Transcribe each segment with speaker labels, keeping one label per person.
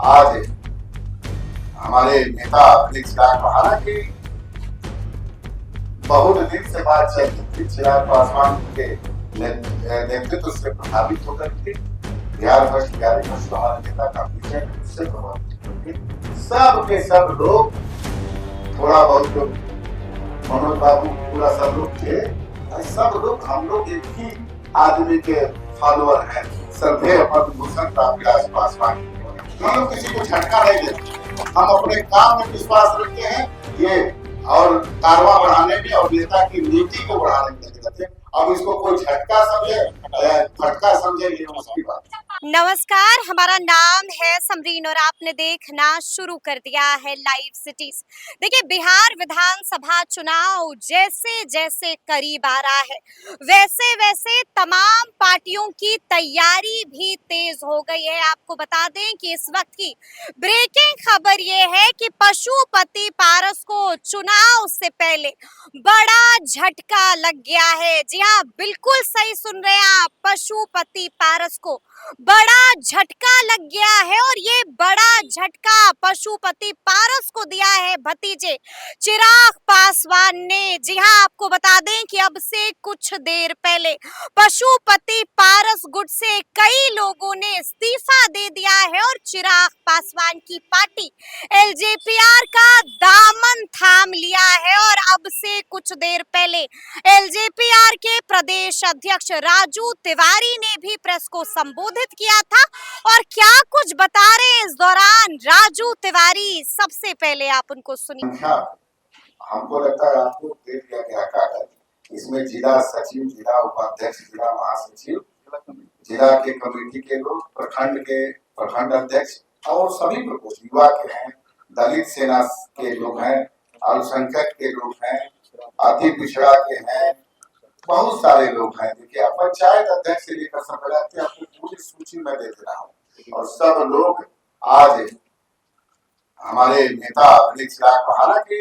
Speaker 1: आज हमारे नेता अखिलेश यादव कहा ना कि बहुत दिन से बात चल रही थी चिराग पासवान के नेतृत्व से प्रभावित होकर के बिहार फर्स्ट हमारे नेता का विजय उससे प्रभावित होकर सब के सब लोग थोड़ा बहुत लोग मनोज बाबू पूरा सब लोग थे, सब लोग हम लोग एक ही आदमी के फॉलोअर हैं, श्रद्धेय पद्म भूषण रामविलास पासवान। हम लोग किसी को झटका नहीं देते, हम अपने काम में विश्वास रखते हैं ये और कारवा बढ़ाने में और नेता की नीति को बढ़ाने में लगे रहते हैं। अब इसको कोई झटका समझे फटका समझे ये उसकी बात।
Speaker 2: नमस्कार, हमारा नाम है समरीन और आपने देखना शुरू कर दिया है लाइव सिटीज। देखिए, बिहार विधानसभा चुनाव जैसे जैसे करीब आ रहा है वैसे वैसे तमाम पार्टियों की तैयारी भी तेज हो गई है। आपको बता दें कि इस वक्त की ब्रेकिंग खबर ये है कि पशुपति पारस को चुनाव से पहले बड़ा झटका लग गया है। जी हाँ, बिल्कुल सही सुन रहे हैं आप, पशुपति पारस को बड़ा झटका लग गया है और ये बड़ा झटका पशुपति पारस को दिया है भतीजे चिराग पासवान ने। जी हाँ, आपको बता दें कि अब से कुछ देर पहले पशुपति पारस गुट से कई लोगों ने इस्तीफा दे दिया है और चिराग पासवान की पार्टी एलजेपीआर का दामन थाम लिया है। और अब से कुछ देर पहले एलजेपीआर के प्रदेश अध्यक्ष राजू तिवारी ने भी प्रेस को संबोधित किया था और क्या कुछ बता रहे हैं इस दौरान राजू तिवारी, सबसे पहले आप उनको सुनिए।
Speaker 1: हमको लगता है आपको दे दिया गया कागज, इसमें जिला सचिव, जिला उपाध्यक्ष, जिला महासचिव, जिला के कमेटी के लोग, प्रखंड अध्यक्ष और सभी प्रकोष्ठ युवा के हैं, दलित सेना के लोग हैं, अल्पसंख्यक के लोग हैं, अति पिछड़ा के हैं, बहुत सारे लोग हैं। देखिए, पंचायत अध्यक्ष से लेकर सब आपको पूरी सूची में दे दे रहा हूँ और सब लोग आज हमारे नेता अखिलेश यादव कहा ना कि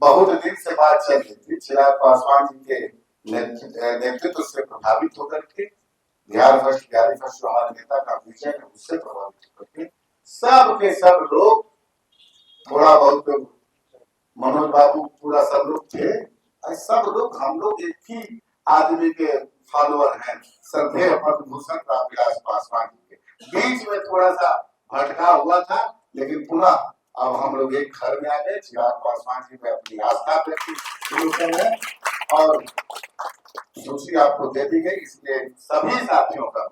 Speaker 1: बहुत दिन से बात चल रही थी चिराग पासवान जी के नेतृत्व से प्रभावित होकर के बिहार फर्स्ट हमारे नेता का विजय है उससे प्रभावित होकर के सब के सब लोग थोड़ा बहुत लोग मनोज बाबू पूरा सब लोग थे, सब लोग हम लोग एक ही आदमी के फॉलोअर हैं, श्रद्धेय पद्म भूषण रामविलास पासवान जी के। बीच में थोड़ा सा भटका हुआ था, लेकिन पुनः अब हम लोग एक घर में आ गए। चिराग पासवान जी में अपनी आस्था शुरू कर रहे हैं और सूची आपको दे दी गई, इसलिए सभी साथियों का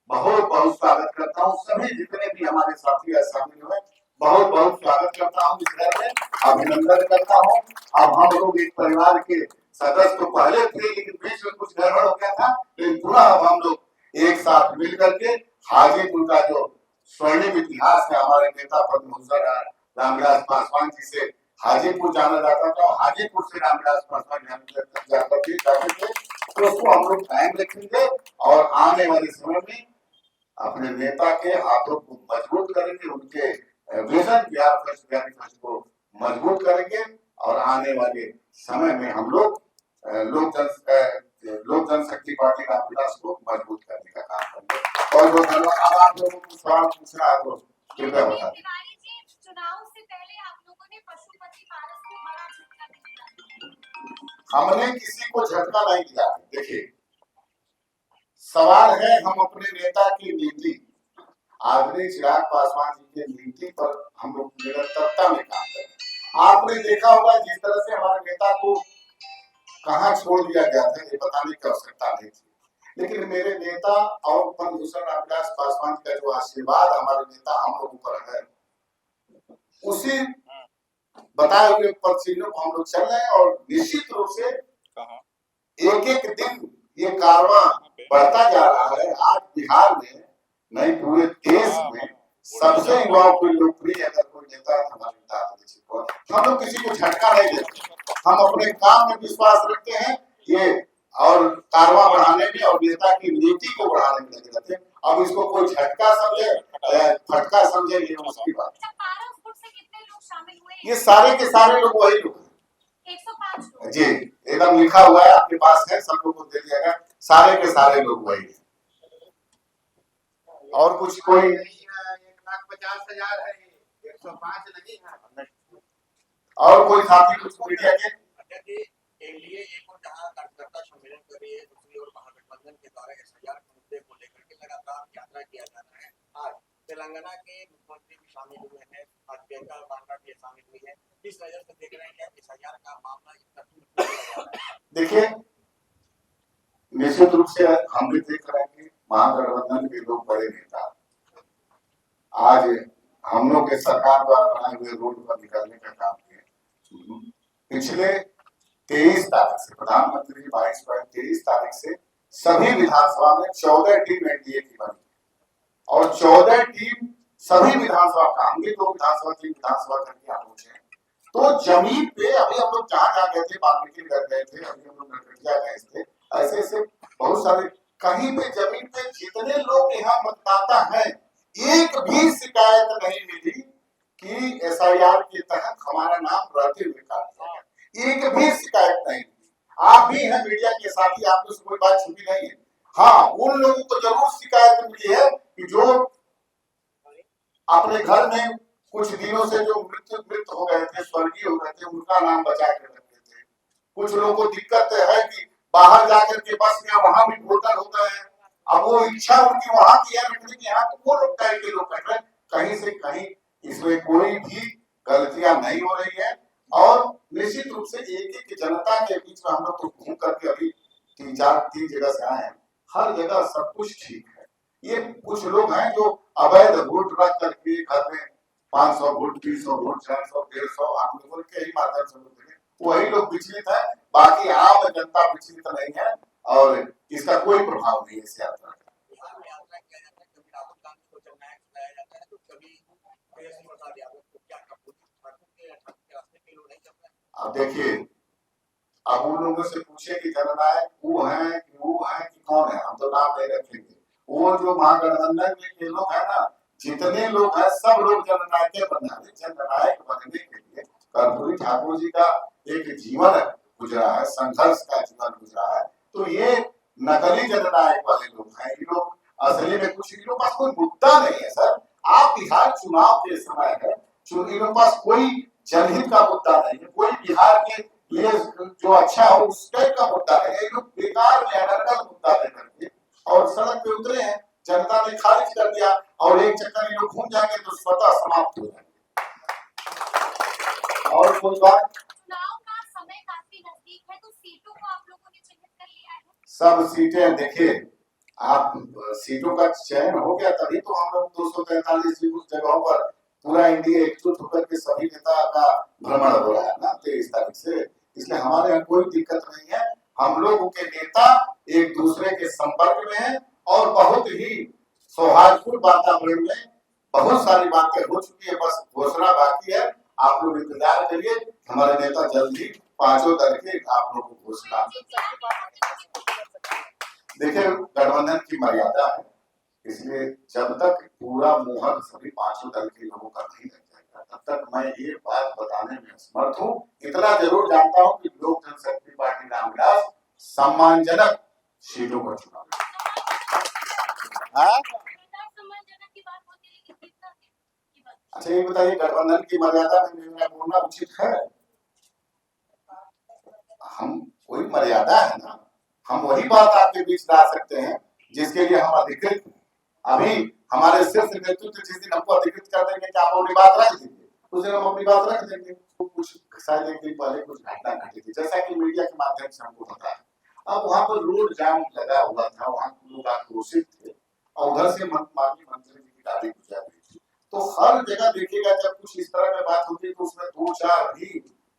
Speaker 1: मैं बहुत बहुत स्वागत करता हूँ। सभी जितने भी हमारे साथी शामिल हुए बहुत बहुत स्वागत करता हूँ, इस घर में अभिनंदन करता हूँ। अब हम लोग एक परिवार के सदस्य तो पहले थे, लेकिन बीच में कुछ गड़बड़ हो गया था, लेकिन पुनः अब हम लोग एक साथ मिल करके हाजीपुर का जो स्वर्णिम इतिहास है, हमारे नेता पद्म भूषण रामविलास पासवान जी से हाजीपुर जाना जाता था, हाजीपुर से रामविलास पासवान जाते थे, तो उसको हम लोग कायम रखेंगे और आने वाले समय में अपने नेता के हाथों को मजबूत करेंगे, उनके विजन बिहार फर्स्ट को मजबूत करेंगे और आने वाले समय में हम लोग लोक जनशक्ति पार्टी रामविलास को मजबूत करने का काम करेंगे। बहुत बहुत धन्यवाद। अब आप लोगों को सवाल पूछना है तो कृपया बता दें।
Speaker 2: चुनाव से पहले आप लोगों ने पशुपति पारस को बड़ा झटका दिया।
Speaker 1: हमने किसी को झटका नहीं दिया। देखिए, सवाल है हम अपने नेता की नीति, आदरणीय चिराग पासवान जी की नीति पर हम लोग निरंतरता में काम कर रहे हैं। आपने देखा होगा जिस तरह से हमारे नेता को कहां छोड़ दिया गया था, ये बताने की आवश्यकता नहीं थी, लेकिन मेरे नेता और पद्म भूषण रामविलास पासवान का जो आशीर्वाद हमारे नेता हम लोगों पर है, उसी बताए हुए पद चिन्हों को हम लोग चल रहे हैं और निश्चित रूप से एक एक दिन ये कारवां बढ़ता जा रहा है। आज बिहार में नहीं पूरे देश में सबसे युवाओं को लोकप्रिय अगर कोई नेता है हमारे नेता अखिलेश यादव। हम लोग किसी को झटका नहीं देते, हम अपने काम में विश्वास रखते हैं ये और कारवां बढ़ाने में और नेता की नीति को बढ़ाने में लगे रहते हैं। अब इसको कोई झटका समझे फटका समझे ये उसकी बात। ये सारे के सारे लोग वही लोग हैं, 105 जी, एकदम लिखा हुआ है आपके पास है, सब लोग को दे दिया गया, सारे के सारे लोग वही हैं और कुछ कोई
Speaker 3: 50,000 है, ये 105 नहीं है।
Speaker 1: और कोई साथी कुछ मीडिया के
Speaker 3: एनडीए एक और जहां कार्यकर्ता सम्मेलन कर रही है, दूसरी ओर महागठबंधन के द्वारा एसआईआर के मुद्दे को लेकर के लगातार यात्रा किया जा रहा है। आज तेलंगाना के मुख्यमंत्री भी शामिल हुए हैं, आज प्रियंका गांधी भी शामिल हुई है। किस नजर से देख रहे हैं एसआईआर का मामला इतना दूर?
Speaker 1: देखिए, निश्चित रूप से हम भी देख रहे हैं कि महागठबंधन के लोग बड़े नेता आज हम लोग के सरकार द्वारा बनाए हुए रोड पर निकलने का काम किए। पिछले 23 तारीख से प्रधानमंत्री 22-23 तारीख से सभी विधानसभा में 14 टीम एनडीए की बनी और 14 टीम सभी विधानसभा का हम भी तो विधानसभा की विधानसभा करके यहाँ पहुंचे। तो जमीन पे अभी हम लोग जहाँ गए थे, वाल्मीकि नगर गए थे, अभी हम लोग नरकटिया गए थे, ऐसे ऐसे बहुत सारे कहीं पे जमीन पे जितने लोग यहाँ मतदाता हैं एक भी शिकायत नहीं मिली कि एसआईआर के तहत हमारा नाम रहते हुए काट दिया। एक भी शिकायत नहीं मिली। आप भी हैं मीडिया के साथी, आपको से कोई बात छुपी नहीं है। हाँ, उन लोगों को जरूर शिकायत मिली है कि जो अपने घर में कुछ दिनों से जो मृत हो गए थे, स्वर्गीय हो गए थे, उनका नाम बचा के रखते थे। कुछ लोगों को दिक्कत है कि बाहर जाकर के बस में वहां भी वोटर होता है, अब वो इच्छा उनकी वहां की है रखने की, यहाँ तो वो लोग कह के लोग कर रहे हैं। कहीं से कहीं इसमें कोई भी गलतियां नहीं हो रही है और निश्चित रूप से एक एक जनता के बीच में हम लोग तो घूम करके अभी 3 जगह से आए हैं, हर जगह सब कुछ ठीक है। ये कुछ लोग हैं जो अवैध वोट रख करके घर में 500 वोट, 300 वोट, 400, 150 आप लोगों के ही माध्यम से वही लोग विचलित है, बाकी आम जनता विचलित नहीं है और इसका कोई प्रभाव नहीं है इस यात्रा का। अब देखिए, अब उन लोगों से पूछे कि जननायक वो है कि कौन है, हम तो नाम नहीं रखेंगे। वो जो महागठबंधन के लोग है ना, जितने लोग हैं सब लोग जननायक बनना है। जननायक बनने के लिए कर्पूरी ठाकुर जी का एक जीवन गुजरा है, संघर्ष का जीवन गुजरा है, तो ये नकली जननायक वाले लोग हैं। ये लोग असली में कुछ, इन लोगों के पास कोई मुद्दा नहीं है सर। आप बिहार चुनाव के समय है, इन लोगों के पास कोई जनहित का मुद्दा नहीं है, कोई बिहार के लिए जो अच्छा हो उस टाइप का मुद्दा है। ये लोग बेकार में अनर्गल मुद्दा लेकर के और सड़क पे उतरे हैं, जनता ने खारिज कर दिया और एक चक्कर ये लोग घूम जाएंगे तो स्वतः समाप्त हो जाएंगे। और कोई बात,
Speaker 2: चुनाव का समय काफी नजदीक है, तो सीटों को आप लोगों ने चिन्हित कर लिया है?
Speaker 1: सब सीटें देखिए, आप सीटों का चयन हो गया तभी तो हम लोग 243 जगहों पर पूरा इंडिया एकजुट होकर के सभी नेता का भ्रमण हो रहा है ना 23 तारीख से। इसलिए हमारे यहाँ कोई दिक्कत नहीं है। हम लोगों के नेता एक दूसरे के संपर्क में है और बहुत ही सौहार्दपूर्ण वातावरण में बहुत सारी बातें हो चुकी है, बस घोषणा बाकी है। आप लोग इंतजार करिए, हमारे नेता जल्दी 5 दल के आप लोग को घोषणा। देखिए, गठबंधन की मर्यादा है, इसलिए जब तक पूरा मोहर सभी 5 दल के लोगों का नहीं लग जाएगा तब तक मैं ये बात बताने में असमर्थ हूँ। इतना जरूर जानता हूँ कि लोक जनशक्ति पार्टी रामविलास सम्मानजनक सीटों पर चुनाव। अच्छा ये बताइए, गठबंधन की मर्यादा में मेरा बोलना उचित है? हम कोई मर्यादा है ना, हम वही बात आपके बीच ला सकते हैं जिसके लिए हम अधिकृत हैं। अभी हमारे शीर्ष नेतृत्व जिस दिन हमको अधिकृत कर देंगे कि आप अपनी बात रख दीजिए, उस दिन हम अपनी बात रख देंगे। तो कुछ शायद एक दिन पहले कुछ घटना घटी थी, जैसा कि मीडिया के माध्यम से हमको पता है। अब वहां पर रोड जाम लगा हुआ था, वहां लोग आक्रोशित थे और उधर से माननीय मंत्री जी की गाड़ी गुजर रही थी। तो हर जगह देखिएगा जब कुछ इस तरह की बात होती है तो उसमें 2-4 भी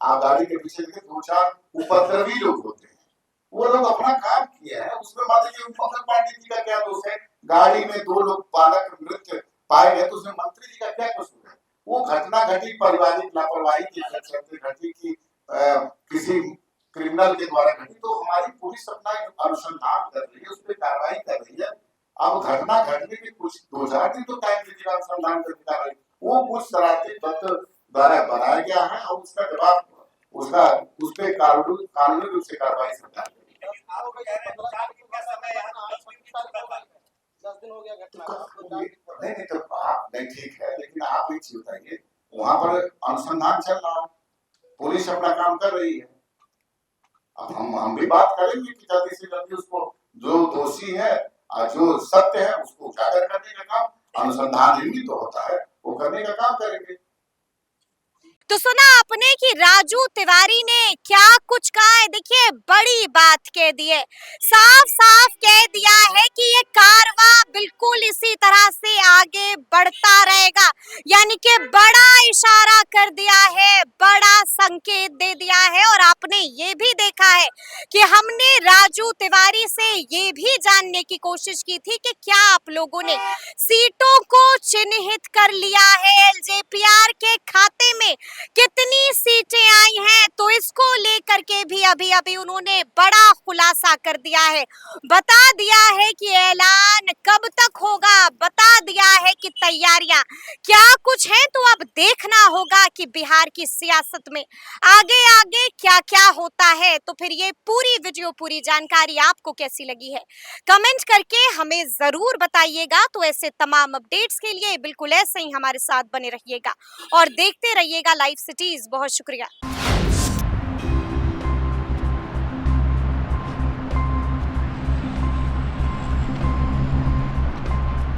Speaker 1: आप गाड़ी के पीछे देखे 2-4 उपद्रवी लोग होते हैं। वो लोग अपना काम किया है, उसमें मान लीजिए मंगल पांडे जी का क्या दोष है? गाड़ी में 2 लोग बालक मृत पाए गए तो उसमें मंत्री जी का क्या कसूर है? वो घटना घटी पारिवारिक लापरवाही के चलते घटी की किसी क्रिमिनल के द्वारा घटी, तो हमारी पुलिस अपना अनुसंधान कर रही है, उस पर कार्रवाई कर रही है। अब घटना घटने के कुछ 2-4 दिन तो टाइम लीजिएगा अनुसंधान करने का, वो कुछ शरारती तत्व द्वारा बनाया गया है और उसका जवाब उसका उस पर कानूनी रूप से कार्रवाई सरकार करेगी। नहीं तो बात नहीं ठीक है, लेकिन आप एक चीज बताइए, वहां पर अनुसंधान चल रहा है, पुलिस अपना काम कर रही है। अब हम भी बात करेंगे कि जल्दी से जल्दी उसको, जो दोषी है और जो सत्य है उसको उजागर करने का काम अनुसंधान ही तो होता है, वो करने का काम करेंगे।
Speaker 2: तो सुना आपने कि राजू तिवारी ने क्या कुछ कहा है। देखिए बड़ी बात कह दी है, साफ साफ कह दिया है कि ये कारवां बिल्कुल इसी तरह से आगे बढ़ता रहेगा, यानी कि बड़ा इशारा कर दिया है, बड़ा संकेत दे दिया है। और आपने ये भी देखा है कि हमने राजू तिवारी से ये भी जानने की कोशिश की थी कि क्या आप लोगों ने सीटों को चिन्हित कर लिया है, एलजेपीआर के खाते में कितनी सीटें आई हैं, तो इसको लेकर के भी अभी अभी उन्होंने बड़ा खुलासा कर दिया है, बता दिया है कि ऐलान कब तक होगा, बता दिया है कि तैयारियां क्या कुछ है। तो अब देखना होगा कि बिहार की सियासत में आगे आगे क्या क्या होता है। तो फिर ये पूरी वीडियो, पूरी जानकारी आपको कैसी लगी है, कमेंट करके हमें जरूर बताइएगा। तो ऐसे तमाम अपडेट्स के लिए बिल्कुल ऐसे ही हमारे साथ बने रहिएगा और देखते रहिएगा लाइव सिटीज। बहुत शुक्रिया।